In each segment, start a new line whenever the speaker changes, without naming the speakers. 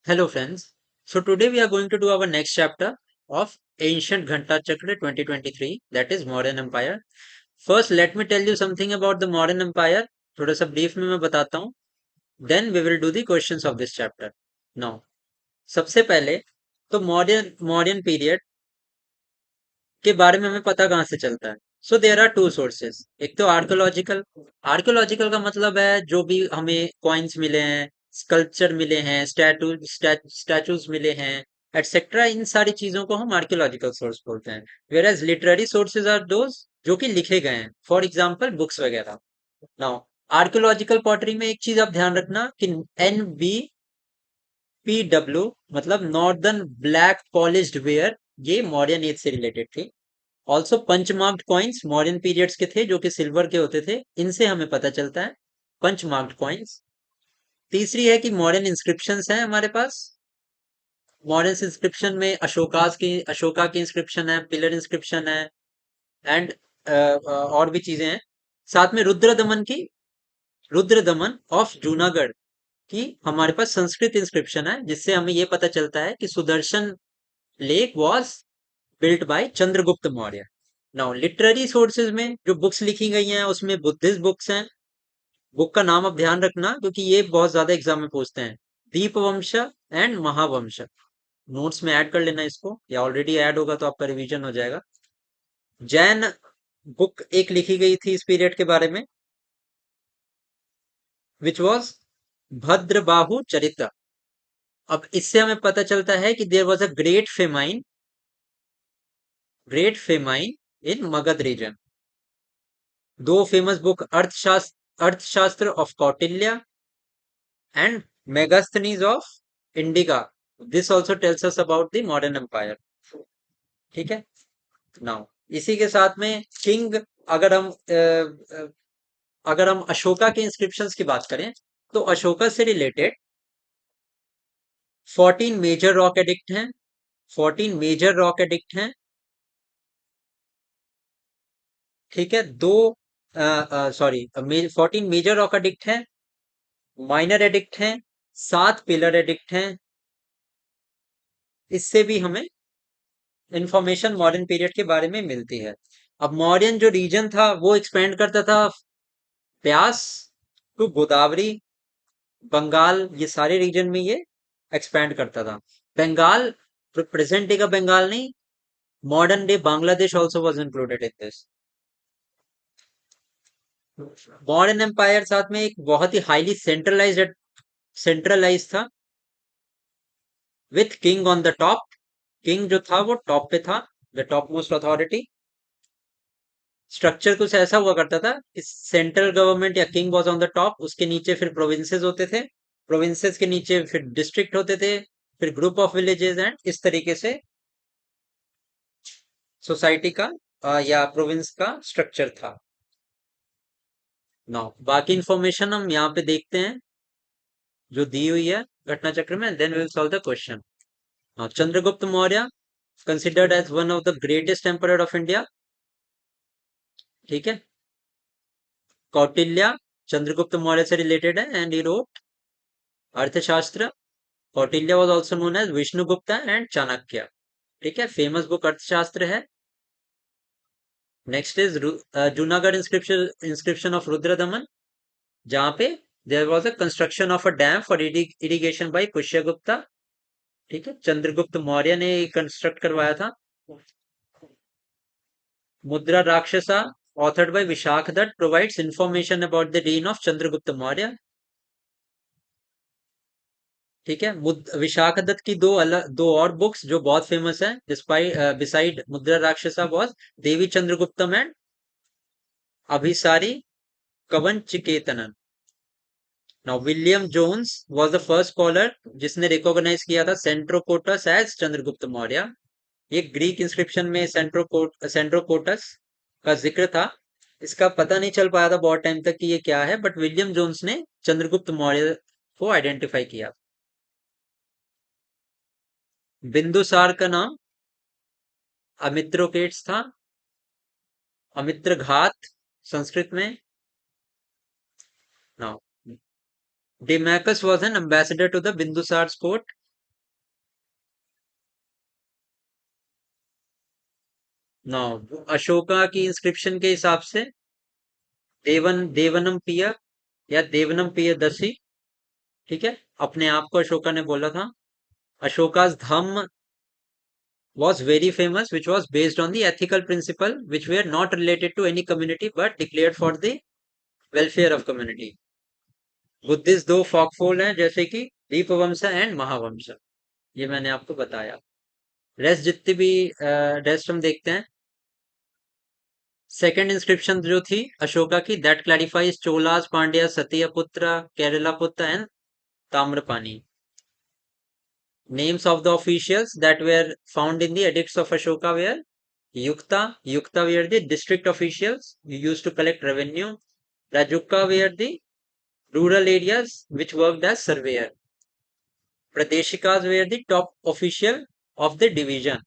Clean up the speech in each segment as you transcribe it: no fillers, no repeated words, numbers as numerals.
Hello friends. So today we are going to do our next chapter of Ancient Ghanta Chakra 2023, that is Modern Empire. First let me tell you something about the Modern Empire. थोड़ा सा brief में मैं बताता हूँ. Then we will do the questions of this chapter. Now सबसे पहले तो modern period के बारे में हमें पता कहाँ से चलता है. So there are two sources. एक तो आर्कोलॉजिकल. आर्कोलॉजिकल का मतलब है जो भी हमें कॉइन्स मिले हैं, स्कल्पचर मिले हैं, स्टैचूज मिले हैं, एटसेट्रा. इन सारी चीजों को हम आर्कियोलॉजिकल सोर्स बोलते हैं. Whereas literary sources are those जो कि लिखे गए हैं, फॉर एग्जाम्पल बुक्स वगैरह. नाउ आर्कियोलॉजिकल पॉटरी में एक चीज आप ध्यान रखना कि NBPW मतलब नॉर्दर्न ब्लैक पॉलिश्ड वेयर, ये मॉडर्न एज से रिलेटेड थी. Also punch marked coins Mauryan periods के थे जो कि सिल्वर के होते थे. इनसे हमें पता चलता है पंच मार्क्ड कॉइन्स. तीसरी है कि मॉडर्न इंस्क्रिप्शंस हैं हमारे पास. मॉडर्न इंस्क्रिप्शन में अशोका की इंस्क्रिप्शन है, पिलर इंस्क्रिप्शन है, एंड और भी चीजें हैं. साथ में रुद्र दमन ऑफ जूनागढ़ की हमारे पास संस्कृत इंस्क्रिप्शन है, जिससे हमें यह पता चलता है कि Sudarshan lake was built by Chandragupta Maurya. Now literary sources में जो बुक्स लिखी गई हैं उसमें बुद्धिस्ट बुक्स हैं. बुक का नाम आप ध्यान रखना क्योंकि ये बहुत ज्यादा एग्जाम में पूछते हैं. दीपवंश एंड महावंश. नोट्स में ऐड कर लेना इसको, या ऑलरेडी ऐड होगा तो आपका रिवीजन हो जाएगा. जैन बुक एक लिखी गई थी इस पीरियड के बारे में, विच वॉज भद्रबाहु चरित्र. अब इससे हमें पता चलता है कि there was a great famine in Magadh region. दो famous book Arthashastra of Kautilya and Megasthenes of Indica. This also tells us about the Mauryan empire. ठीक है. नाउ इसी के साथ में किंग, अगर हम अशोका के इंस्क्रिप्शंस की बात करें तो अशोका से रिलेटेड 14 मेजर रॉक एडिक्ट हैं. 14 मेजर रॉक एडिक्ट हैं. ठीक है. दो 14 मेजर रॉक एडिक्ट हैं, माइनर एडिक्ट हैं, 7 पिलर एडिक्ट हैं. इससे भी हमें इंफॉर्मेशन मॉडर्न पीरियड के बारे में मिलती है. अब मौर्यन जो रीजन था वो एक्सपेंड करता था प्यास टू गोदावरी, बंगाल, ये सारे रीजन में ये एक्सपैंड करता था. बंगाल, प्रेजेंट डे का बंगाल नहीं, modern day Bangladesh also was included in this. Mauryan empire साथ में एक बहुत ही हाईली सेंट्रलाइज था, with king on the top. King जो था वो टॉप पे था, the top most authority. Structure कुछ ऐसा हुआ करता था कि सेंट्रल गवर्नमेंट या king was on the top, उसके नीचे फिर प्रोविंसेस होते थे, प्रोविंसेस के नीचे फिर डिस्ट्रिक्ट होते थे, फिर ग्रुप ऑफ विलेजेस, एंड इस तरीके से सोसाइटी का या प्रोविंस का स्ट्रक्चर था. नाउ बाकी इंफॉर्मेशन हम यहाँ पे देखते हैं जो दी हुई है घटना चक्र में, then we will solve the question. Now Chandragupta Maurya considered as one of the greatest emperor of India. ठीक है. कौटिल्य चंद्रगुप्त मौर्य से रिलेटेड है, and he wrote Arthashastra. Kautilya was also known as Vishnugupta and Chanakya. ठीक है. फेमस बुक अर्थशास्त्र है. Next is Junagadh inscription of Rudradaman, जहां पे there was a construction of a dam for irrigation by Pushyagupta. ठीक है. चंद्रगुप्त मौर्य ने कंस्ट्रक्ट करवाया था. मुद्रा राक्षसा authored by Vishak Dutt provides information about the reign of Chandragupta Maurya. ठीक है. विशाख दत्त की दो और बुक्स जो बहुत फेमस है बिसाइड मुद्रा राक्षसा वॉज देवी चंद्रगुप्तम एंड अभिसारी कवन चिकेतनन. Now William Jones was the first scholar जिसने रिकॉग्नाइज किया था सेंट्रोकोटस एज चंद्रगुप्त मौर्य. ये ग्रीक इंस्क्रिप्शन में सेंट्रोकोटस का जिक्र था. इसका पता नहीं चल पाया था बहुत टाइम तक कि ये क्या है, बट विलियम जोन्स ने चंद्रगुप्त मौर्य को आइडेंटिफाई किया. बिंदुसार का नाम अमित्रोकेट्स था. अमित्र घात संस्कृत में. Now Deimachus was an ambassador to the Bindusara court. Now Ashoka की इंस्क्रिप्शन के हिसाब से देवनम पिय या देवनम पियदसी, ठीक है, अपने आप को अशोका ने बोला था। अशोका's धम्म was very famous, which was based on the ethical principle which were not related to any community but declared for the welfare of community. Buddhist दो फॉकफोल हैं जैसे कि दीपवंश एंड महावंश, ये मैंने आपको बताया। रेस्ट जितनी भी रेस्ट हम देखते हैं। सेकंड इंस्क्रिप्शन जो थी अशोका की, दैट क्लैरिफाइज चोलास पांड्या सतियपुत्र केरला पुत्र and ताम्रपानी। Names of the officials that were found in the edicts of Ashoka were Yukta. Yukta were the district officials who used to collect revenue. Rajuka were the rural areas which worked as surveyor. Pradeshikas were the top official of the division.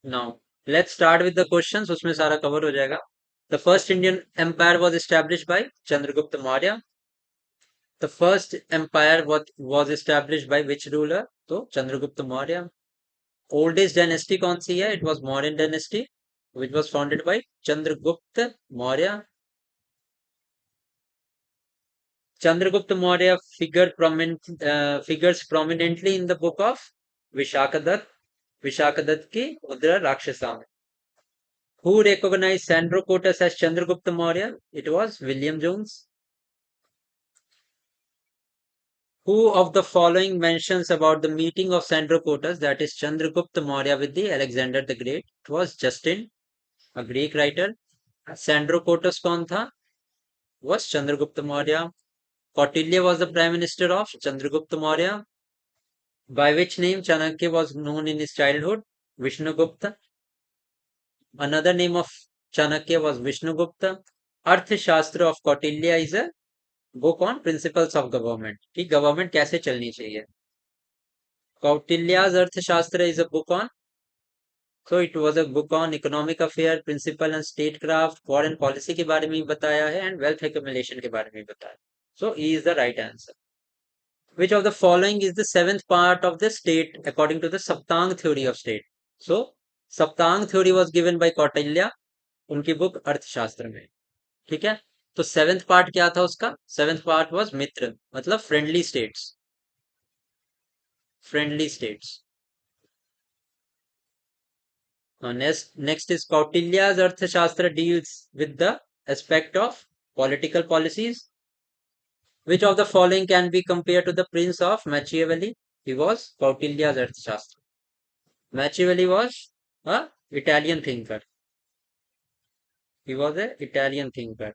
Now, let's start with the questions. उसमें सारा cover हो जाएगा. The first Indian empire was established by Chandragupta Maurya. The first empire was established by which ruler? So, Chandragupta Maurya. Oldest dynasty कौन सी है? It was Mauryan dynasty which was founded by Chandragupta Maurya. Chandragupta Maurya figures prominently in the book of Vishakhadatta, Vishakhadatta की मुद्रा राक्षसा में। Who recognized Sandrocotus as Chandragupta Maurya? It was William Jones. Who of the following mentions about the meeting of Sandrocotus, that is Chandragupta Maurya, with the Alexander the Great? It was Justin, a Greek writer. Sandrocotus कौन था? Was Chandragupta Maurya. Kautilya was the prime minister of Chandragupta Maurya. By which name Chanakya was known in his childhood? Vishnugupta. Another name of Chanakya was Vishnugupta. अर्थशास्त्र of Kautilya is a book on principles of government, कि government कैसे चलनी चाहिए। Kautilya's अर्थशास्त्र is a book on, so it was a book on economic affair, principle and statecraft, foreign policy के बारे में बताया है and wealth accumulation के बारे में बताया। So E is the right answer. Which of the following is the seventh part of the state according to the Saptang theory of state? So Saptang theory was given by Kautilya, उनकी book अर्थशास्त्र में, ठीक है। तो seventh part क्या था उसका? Seventh part was मित्र, मतलब friendly states, friendly states. Next is Kautilya's Arthashastra deals with the aspect of political policies. Which of the following can be compared to the Prince of Machiavelli? He was Kautilya's Arthashastra. Machiavelli was a Italian thinker. He was an Italian thinker.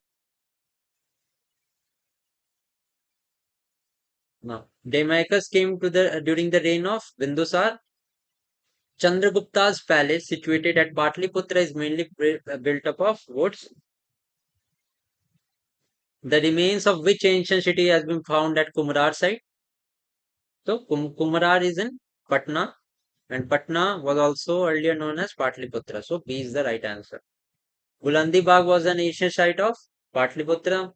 Now, Demicus came to the during the reign of Bindusar. Chandragupta's palace, situated at Patliputra, is mainly built up of woods. The remains of which ancient city has been found at Kumrar site? So, Kumrar is in Patna, and Patna was also earlier known as Patliputra. So, B is the right answer. Bulandi Bagh was an ancient site of Patliputra.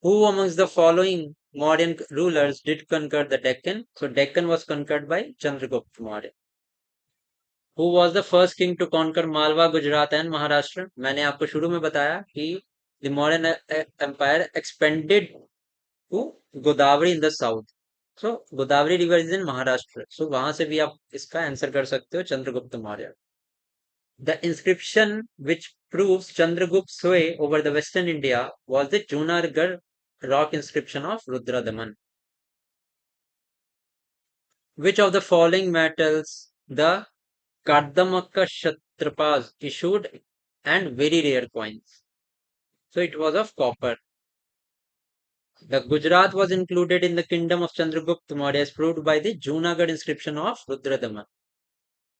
Who amongst the following Mauryan rulers did conquer the Deccan? So, Deccan was conquered by Chandragupta Maurya. Who was the first king to conquer Malwa, Gujarat and Maharashtra? मैंने आपको शुरू में बताया कि the Mauryan Empire expanded to Godavari in the south. So Godavari river is in Maharashtra. So वहां से भी आप इसका आंसर कर सकते हो, Chandragupta Maurya. The inscription which proves Chandragupt's sway over the western India was the Junagarh rock inscription of Rudradaman. Which of the following metals the Kardamaka Kshatrapas issued and very rare coins? So it was of copper. The Gujarat was included in the kingdom of Chandragupta Maurya as proved by the Junagadh inscription of Rudradaman.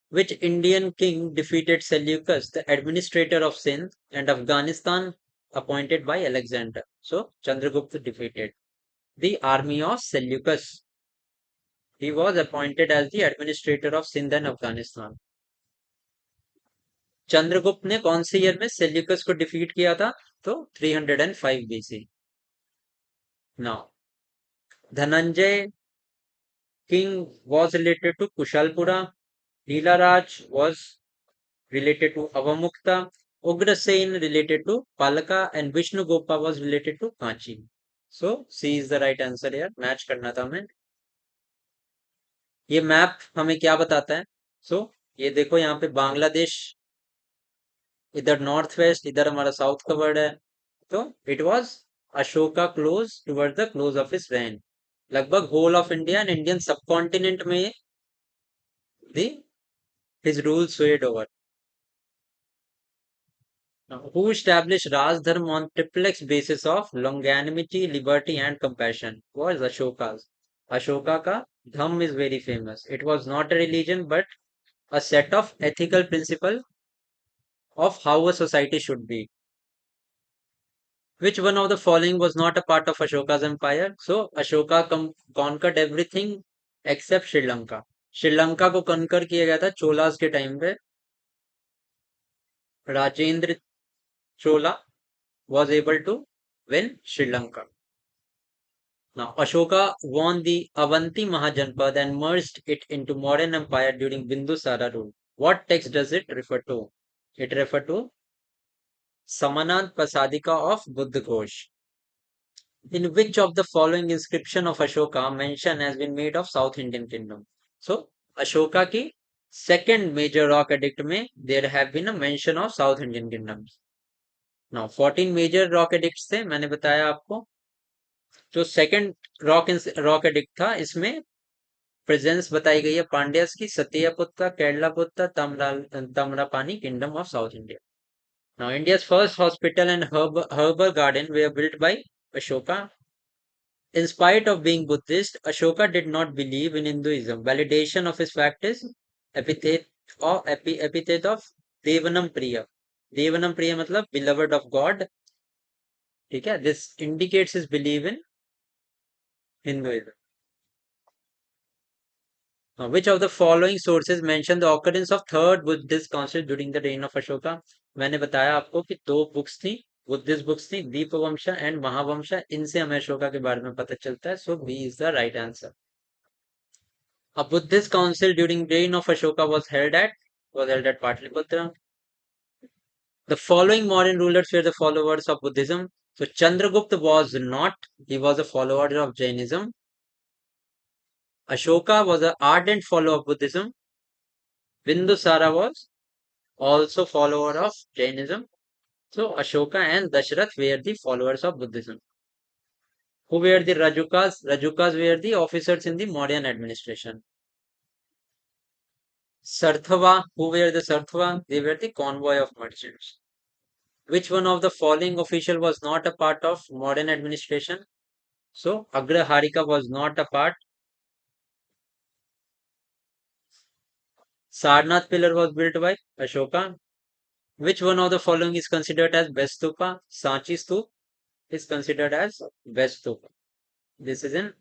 Which Indian king defeated Seleucus, the administrator of Sindh and Afghanistan, appointed by Alexander? So Chandragupta defeated the army of Seleucus. He was appointed as the administrator of Sindh and Afghanistan. Chandragupta ने कौन से year में Seleucus को defeat किया था? तो 305 BC. Now, Dhananjay king was related to Kushalpura. Leelaraj was related to Avamukta, Ugrasen related to Palaka, and Vishnugopa was related to Kanchi. So C is the right answer here. Match करना था हमें. ये map हमें क्या बताता है? ये देखो यहाँ पे बांग्लादेश इधर नॉर्थ वेस्ट, इधर हमारा साउथ कवर्ड है. तो it was Ashoka close toward the close of his reign. लगभग whole of India and Indian subcontinent में the his rule swayed over. Who established Raj Dharma on triplex basis of longanimity, liberty, and compassion? Was Ashoka's. Ashoka ka Dham is very famous. It was not a religion but a set of ethical principles of how a society should be. Which one of the following was not a part of Ashoka's empire? So Ashoka conquered everything except Sri Lanka. Sri Lanka को conquer किया गया था चोलास के time पे. राजेंद्र चोला was able to win Sri Lanka. Now, Ashoka won the Avanti Mahajanpad and merged it into modern empire during Bindusara rule. What text does it refer to? It refers to Samanant Prasadika of Buddha Ghosh. In which of the following inscription of Ashoka mention has been made of South Indian Kingdom? So, Ashoka की second major rock edict में there have been a mention of South Indian Kingdoms. Now, 14 major rock edicts थे, मैंने बताया आपको. जो second rock edict था इसमें presence बताई गई है पांड्यास की Satyaputra Keralaputra Tamraparni kingdom of south India. Now India's first hospital and herbal garden were built by Ashoka. In spite of being Buddhist, Ashoka did not believe in Hinduism. Validation of his fact is epithet of Devanam Priya. Devanam Priya मतलब beloved of God. ठीक है, this indicates his belief in Hinduism. Which of the following sources mention the occurrence of third Buddhist council during the reign of Ashoka? मैंने बताया आपको कि दो books थी, Buddhist books थी, दीपवंशा एंड महावंशा. इनसे हमें अशोका के बारे में पता चलता है. So B is the right answer. A Buddhist council during reign of Ashoka was held at Patliputra. The following modern rulers were the followers of Buddhism. So Chandragupta was not. He was a follower of Jainism. Ashoka was an ardent follower of Buddhism. Bindusara was also follower of Jainism. So Ashoka and Dashrath were the followers of Buddhism. Who were the Rajukas? Rajukas were the officers in the Mauryan administration. Sarthava, who were the Sarthava? They were the convoy of merchants. Which one of the following official was not a part of modern administration? So Agraharika was not a part. Sarnath pillar was built by Ashoka. Which one of the following is considered as best stupa? Sanchi stup is considered as best stupa. This is in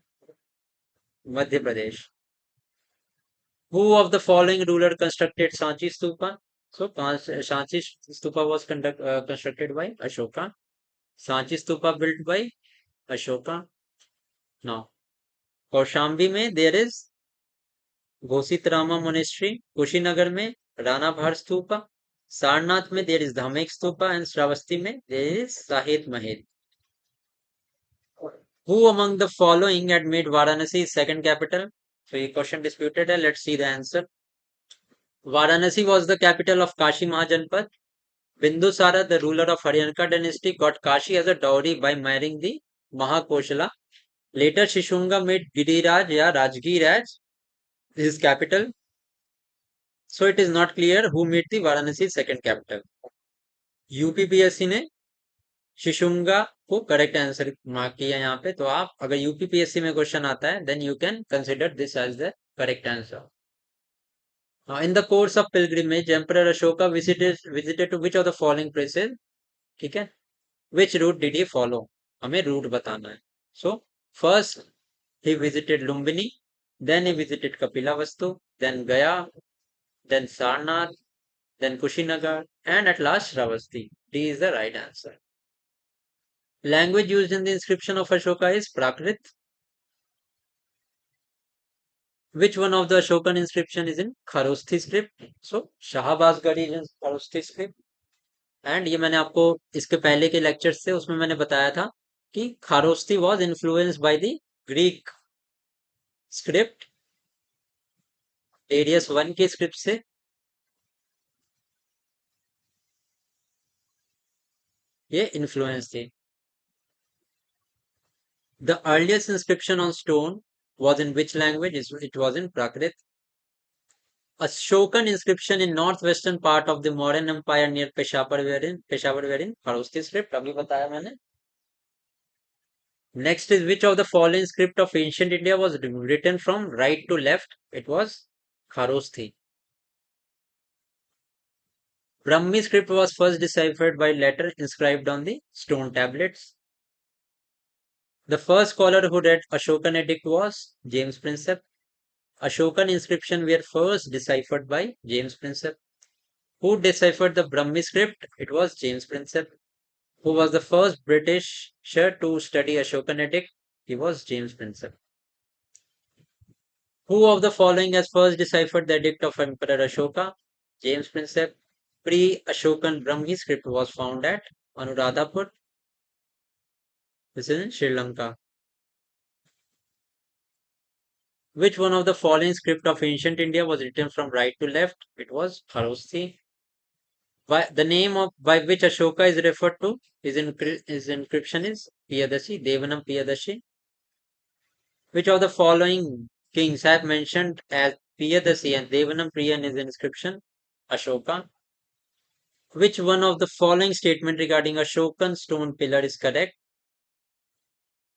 Madhya Pradesh. Who of the following ruler constructed Sanchi Stupa? So Sanchi Stupa was constructed by Ashoka. Sanchi Stupa built by Ashoka. Now, Kaushambi में there is घोषित Rama monastery. Kushinagar में राणा भार स्तूपा. सारनाथ में there is Dhamek stupa and Shravasti में there is साहित महल. Who among the following had made Varanasi second capital? So ये question disputed है. Let's see the answer. Varanasi was the capital of Kashi Mahajanpad. Bindusara, the ruler of Haryanka dynasty, got Kashi as a dowry by marrying the Mahakoshala. Later, Shishunga made Giriraj या Rajgir as his capital. So it is not clear who made the Varanasi second capital. UPPSC ने शिशुंगा को correct answer mark किया यहाँ पे. तो आप अगर UPPSC में क्वेश्चन आता है then you can consider this as the correct answer. In the course of pilgrimage, Emperor Ashoka visited to which of the following places? ठीक है, which route did he follow? हमें रूट बताना है. So first he visited Lumbini, then he visited Kapilavastu, then Gaya, then Sarnath, then Kushinagar, and at last Shravasti. D is the right answer. Language used in the inscription of Ashoka is Prakrit. Which one of the Ashokan inscription is in Kharosthi script? So Shahabazgari is in Kharosthi script. And ये मैंने आपको इसके पहले के lectures थे उसमें मैंने बताया था कि Kharoshthi was influenced by the Greek script, Darius one के स्क्रिप्ट से ये इन्फ्लुएंस थी. The earliest inscription on stone was in which language? It was in Prakrit. Ashokan inscription in northwestern part of the modern empire near Peshawar wherein Kharosthi script अभी बताया मैंने. Next is which of the following script of ancient India was written from right to left? It was Kharosthi. Brahmi script was first deciphered by letter inscribed on the stone tablets. The first scholar who read Ashokan edict was James Prinsep. Ashokan inscription were first deciphered by James Prinsep. Who deciphered the Brahmi script? It was James Prinsep. Who was the first Britisher to study Ashokan edict? He was James Prinsep. Who of the following has first deciphered the edict of Emperor Ashoka? James Prinsep. Pre-Ashokan Brahmi script was found at Anuradhapur. This is in Sri Lanka. Which one of the following script of ancient India was written from right to left? It was Kharosthi. The name of by which Ashoka is referred to is inscription is Piyadashi, Devanam Piyadashi. Which of the following kings have mentioned as Piyadasi and Devanam Priyan is inscription? Ashoka. Which one of the following statement regarding Ashokan stone pillar is correct?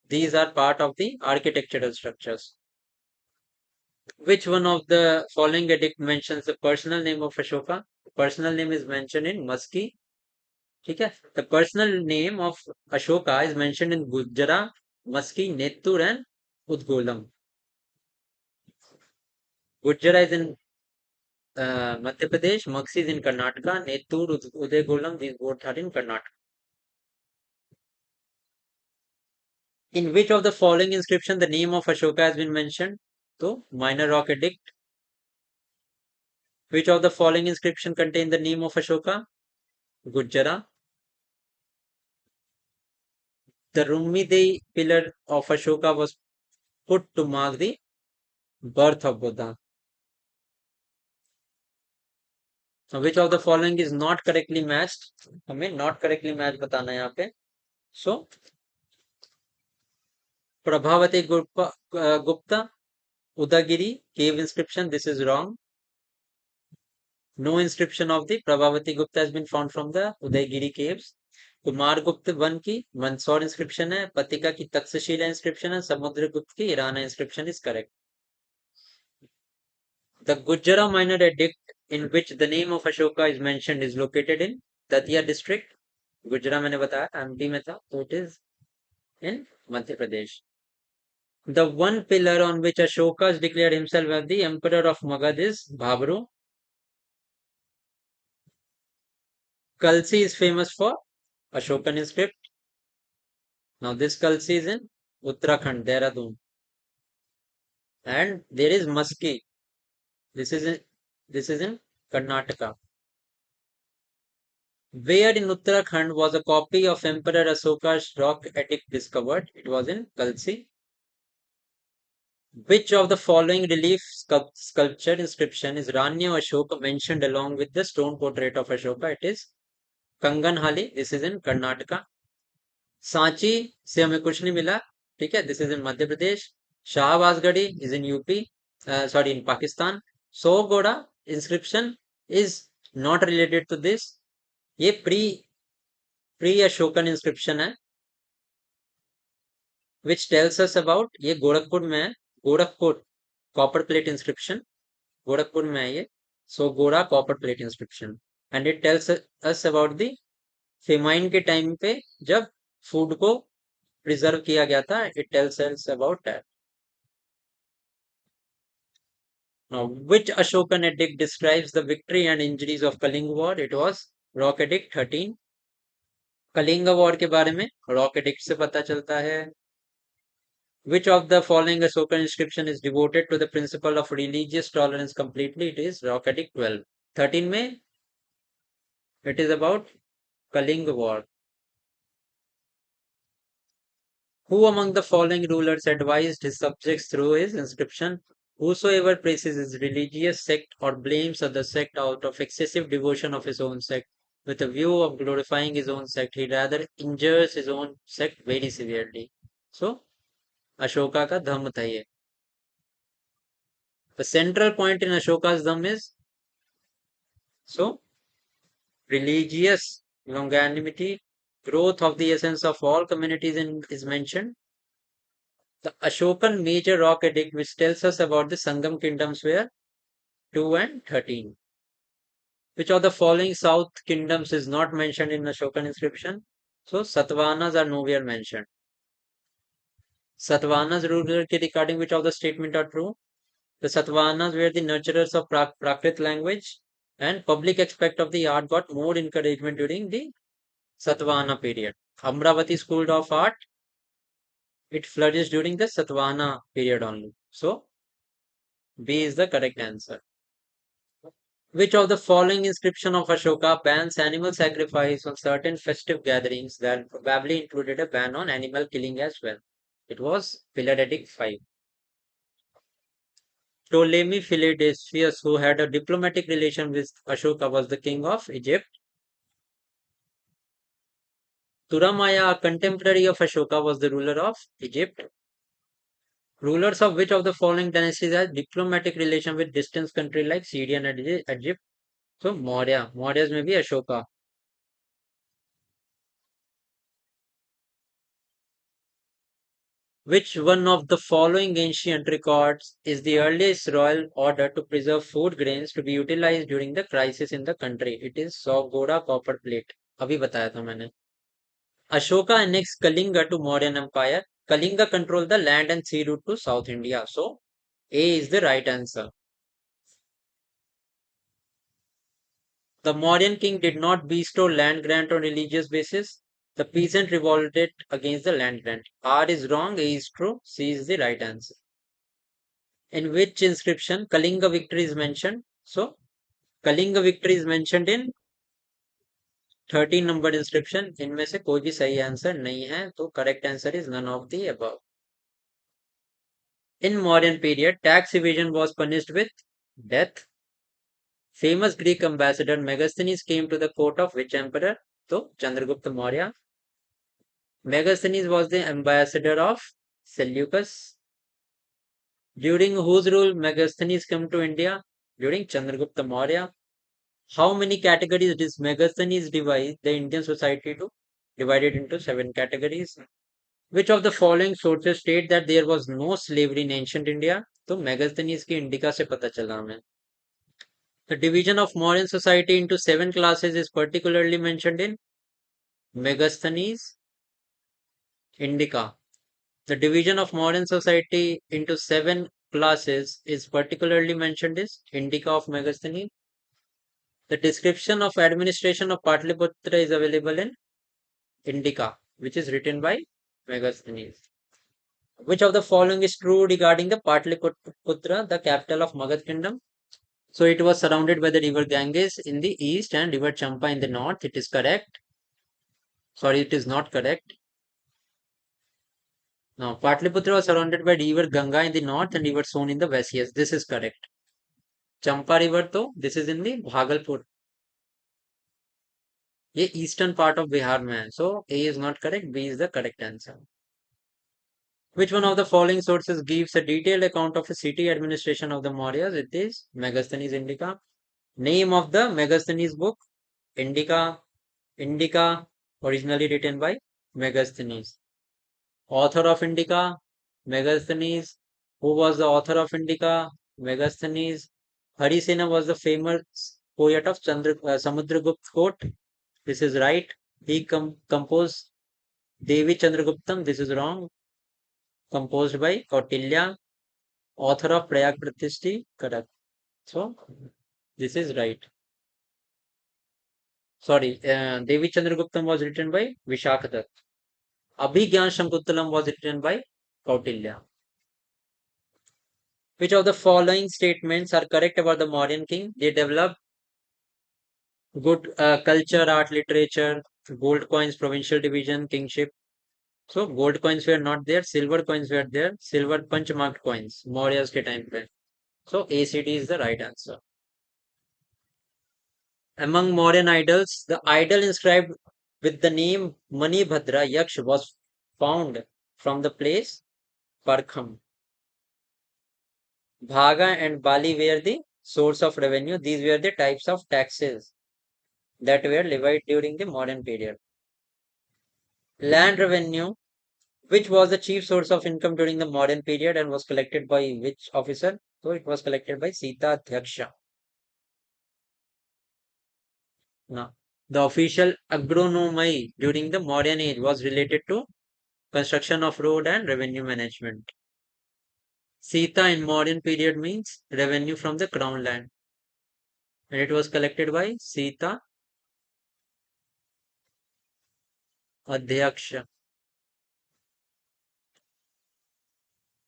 These are part of the architectural structures. Which one of the following edict mentions the personal name of Ashoka? The personal name is mentioned in Maski. ठीक है? The personal name of Ashoka is mentioned in Gujjara, Maski, Nettur and Udgolam. Gujjara is in Madhya Pradesh, Maksi is in Karnataka, Nettur, Udgolam, these both are in Karnataka. In which of the following inscription the name of Ashoka has been mentioned? So, Minor Rock Edict. Which of the following inscription contain the name of Ashoka? Gujjara. The Rumidei pillar of Ashoka was put to mark the birth of Buddha. So which of the following is not correctly matched? हमें not correctly matched बताना है यहाँ पे. So Prabhavati Gupta Udagiri cave inscription. This is wrong. No inscription of the Prabhavati Gupta has been found from the Udagiri caves. Kumar गुप्त one की Mandsaur inscription है, पतिका की Takshashila inscription है, समुद्रगुप्त की Eran inscription is correct. The Gujjara minor edict in which the name of Ashoka is mentioned is located in Datia district. गुजरा मैंने बताया MP में था, तो it is in Madhya Pradesh. The one pillar on which Ashoka has declared himself as the emperor of Magad is Bhabru. Kalsi is famous for Ashokan script. Now this Kalsi is in Uttarakhand, Dehradun. And there is Maski. This is in Karnataka. Where in Uttarakhand was a copy of Emperor Ashoka's rock edict discovered? It was in Kalsi. Which of the following relief sculpture inscription is Ranya Ashoka mentioned along with the stone portrait of Ashoka? It is Kanganhali. This is in Karnataka. Sanchi से हमें कुछ नहीं मिला, ठीक है. This is in Madhya Pradesh. Shahbazgarhi is in UP, sorry in Pakistan. Sohgaura inscription is not related to this. ये pre Ashokan inscription है which tells us about, ये गोरखपुर में है, Gorakhpur copper plate inscription, Gorakhpur में है ये. So Gora copper plate inscription and it tells us about the famine के time पे जब फूड को प्रिजर्व किया गया था. It tells us about that. Now, which Ashokan edict describes the victory and injuries of Kalinga War? It was Rock Edict 13. Kalinga war के बारे में रॉक एडिक्ट से पता चलता है. Which of the following Ashoka inscription is devoted to the principle of religious tolerance completely? It is Rock Edict 12. 13 May, it is about Kalinga War. Who among the following rulers advised his subjects through his inscription? Whosoever praises his religious sect or blames other sect out of excessive devotion of his own sect, with a view of glorifying his own sect, he rather injures his own sect very severely. So, Ashoka का धम्म था ये. The central point in Ashoka's dham is so religious longanimity, growth of the essence of all communities is mentioned. The Ashokan major rock edict which tells us about the Sangam kingdoms were 2 and 13. Which of the following south kingdoms is not mentioned in Ashokan inscription? So Satavahanas are nowhere mentioned. Satavahanas ruler regarding which of the statement are true? The Satavahanas were the nurturers of Prakrit language and public aspect of the art got more encouragement during the Satavahana period. Amravati School of Art, it flourished during the Satavahana period only. So B is the correct answer. Which of the following inscription of Ashoka bans animal sacrifice on certain festive gatherings that probably included a ban on animal killing as well? It was Philadelphia 5. Ptolemy Philadelphus, who had a diplomatic relation with Ashoka, was the king of Egypt. Turamaya, a contemporary of Ashoka, was the ruler of Egypt. Rulers of which of the following dynasties had diplomatic relation with distant country like Syria and Egypt? So Maurya. Mauryas may be Ashoka. Which one of the following ancient records is the earliest royal order to preserve food grains to be utilized during the crisis in the country? It is Sogora copper plate. अभी बताया था मैंने. Ashoka annexed Kalinga to Mauryan Empire. Kalinga controlled the land and sea route to South India. So A is the right answer. The Mauryan king did not bestow land grant on religious basis. The peasant revolted against the land grant. R is wrong, A is true, C is the right answer. In which inscription Kalinga victory is mentioned? So, Kalinga victory is mentioned in 13 number inscription. इनमें से कोई भी सही answer नहीं है, तो correct answer is none of the above. In Mauryan period, tax evasion was punished with death. Famous Greek ambassador Megasthenes came to the court of which emperor? So, Chandragupta Maurya. Megasthenes was the ambassador of Seleucus. During whose rule Megasthenes came to India? During Chandragupta Maurya. How many categories does Megasthenes divide the Indian society to? Divided into 7 categories. Which of the following sources state that there was no slavery in ancient India? तो Megasthenes की indica से पता चला हमें. The division of Mauryan society into 7 classes is particularly mentioned in Megasthenes Indica. The division of Mauryan society into 7 classes is particularly mentioned in Indica of Megasthenes. The description of administration of Patliputra is available in Indica, which is written by Megasthenes. Which of the following is true regarding the Patliputra, the capital of Magad kingdom? So it was surrounded by the river Ganges in the east and river Champa in the north. It is correct. Sorry, it is not correct. Now, Patliputra was surrounded by river Ganga in the north and river Son in the west. Yes, this is correct. Champa river, though, this is in the Bhagalpur. ये eastern part of Bihar में है. So A is not correct, B is the correct answer. Which one of the following sources gives a detailed account of the city administration of the Mauryas? It is Megasthenes Indica. Name of the Megasthenes book? Indica. Indica, originally written by Megasthenes. Author of Indica? Megasthenes. Who was the author of Indica? Megasthenes. Harisena was the famous poet of Samudragupta court. This is right. He composed Devi Chandraguptam. This is wrong. Composed by Kautilya, author of Prayag Pratishti. Correct. So this is right. Sorry, Devi Chandraguptam was written by Vishakha Dutt. Abhigyan Shakuntalam was written by Kautilya. Which of the following statements are correct about the Mauryan king? They developed good culture, art, literature, gold coins, provincial division, kingship. So gold coins were not there, silver coins were there, silver punch marked coins, Mauryas के time पे. So ACD is the right answer. Among Mauryan idols, the idol inscribed with the name Manibhadra Yaksh was found from the place Parkham. Bhaga and Bali were the source of revenue. These were the types of taxes that were levied during the modern period. Land revenue, which was the chief source of income during the modern period and was collected by which officer? So it was collected by Sita Dhyaksha. Now, the official agronomy during the modern age was related to construction of road and revenue management. Sita in modern period means revenue from the crown land, and it was collected by Sita Adhyaksha.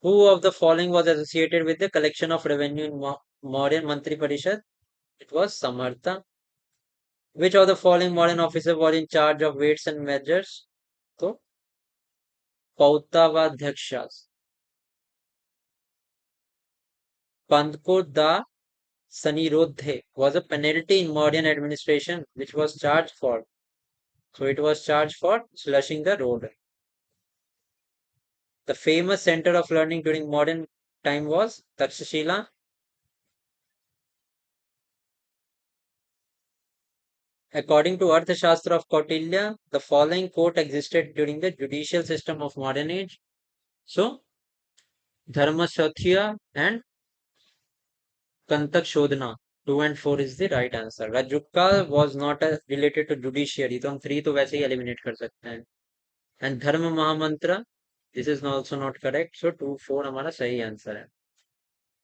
Who of the following was associated with the collection of revenue in modern Mantri Parishad? It was Samartha. Which of the following modern officer was in charge of weights and measures? So, Pautavadhyakshas. Pandko da Sanirodhe was a penalty in modern administration which was charged for. So it was charged for slushing the road. The famous center of learning during modern time was Takshashila. According to Arthashastra of Kautilya, the following court existed during the judicial system of modern age. So, Dharmasatya and Kantak Shodhana. 2 and 4 is the right answer. Rajuka was not related to judiciary. तो हम 3 तो वैसे ही eliminate कर सकते हैं. And Dharma Mahamantra, this is also not correct. So 2, 4 हमारा सही answer है.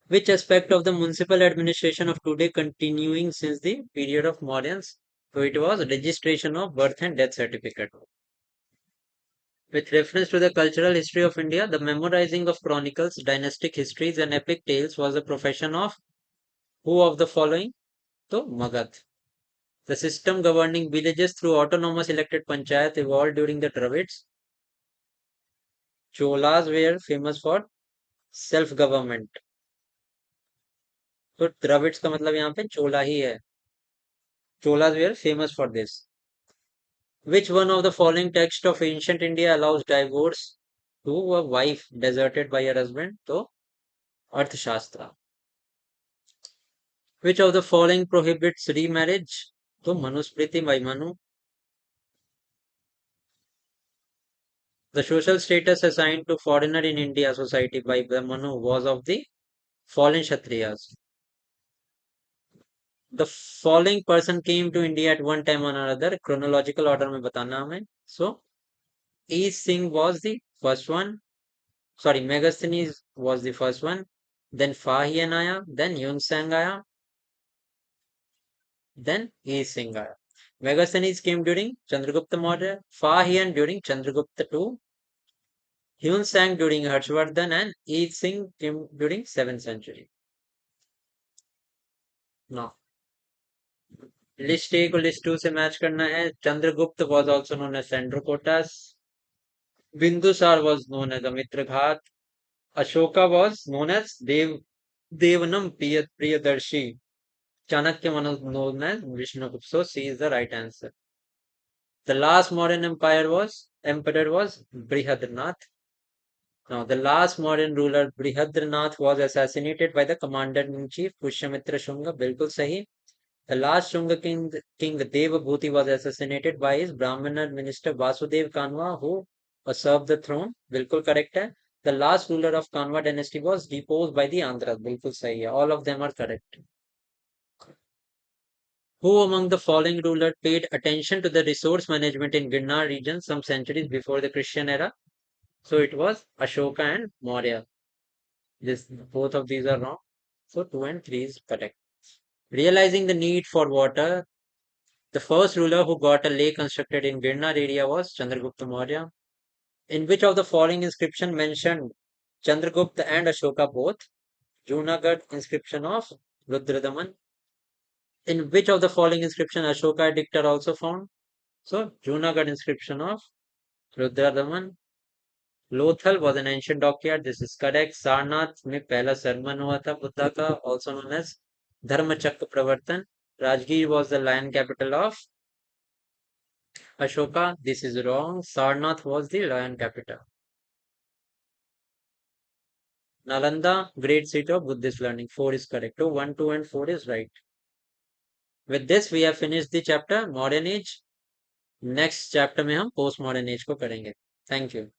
Which aspect of the municipal administration of today continuing since the period of moderns? So it was registration of birth and death certificate. With reference to the cultural history of India, the memorizing of chronicles, dynastic histories, and epic tales was a profession of who of the following? So Magad. The system governing villages through autonomous elected panchayat evolved during the Dravids. Cholas were famous for self-government. तो द्रविड्स का मतलब यहाँ पे चोला ही है. Cholas were famous for this. Which one of the following texts of ancient India allows divorce to a wife deserted by her husband? So, Arthashastra. Which of the following prohibits remarriage? So, Manusmriti by Manu. The social status assigned to foreigner in India society by the Manu was of the fallen Kshatriyas. The following person came to India at one time or another. Chronological order में बताना हमें. So, E. Singh was the first one. Sorry, Megasthenes was the first one. Then Fahian आया. Then Yunsang आया. Then E. Singh आया. Megasthenes came during Chandragupta Maurya. Fahian during Chandragupta II. Yunsang during Harshvardhan and E. Singh came during 7th century. Now, list A को list 2 से match करना है. Chandragupta was also known as Sandrocotas. Bindusar was known as Amitraghat. Ashoka was known as Devanam Priyadarshi. Chanakya was known as Vishnugupta. So C is the right answer. The last modern emperor was Brihadranath. Now, the last modern ruler Brihadranath was assassinated by the commander-in-chief Pushyamitra Shunga. बिल्कुल सही. The last Shunga king Devabhuti was assassinated by his Brahmana minister Vasudev Kanwa, who usurped the throne. बिल्कुल correct है. The last ruler of Kanwa dynasty was deposed by the Andhras. बिल्कुल सही है. All of them are correct. Who among the following rulers paid attention to the resource management in Ginnar region some centuries before the Christian era? So it was Ashoka and Maurya. Both of these are wrong. So 2 and 3 is correct. Realizing the need for water, the first ruler who got a lake constructed in Girnar area was Chandragupta Maurya. In which of the following inscription mentioned Chandragupta and Ashoka both. Junagadh inscription of Rudradaman. In which of the following inscription Ashoka a dictator also found? So Junagadh inscription of Rudradaman. Lothal was an ancient dockyard. This is correct. Sarnath में पहला sermon हुआ था बुद्धा का, also known as धर्मचक्र प्रवर्तन. Rajgir was the lion capital of Ashoka. This is wrong. Sarnath was the lion capital. Nalanda, great city of Buddhist learning. 4 is correct. So 1, 2 and 4 is right. With this we have finished the chapter modern age. Next chapter में हम post modern age को करेंगे. Thank you.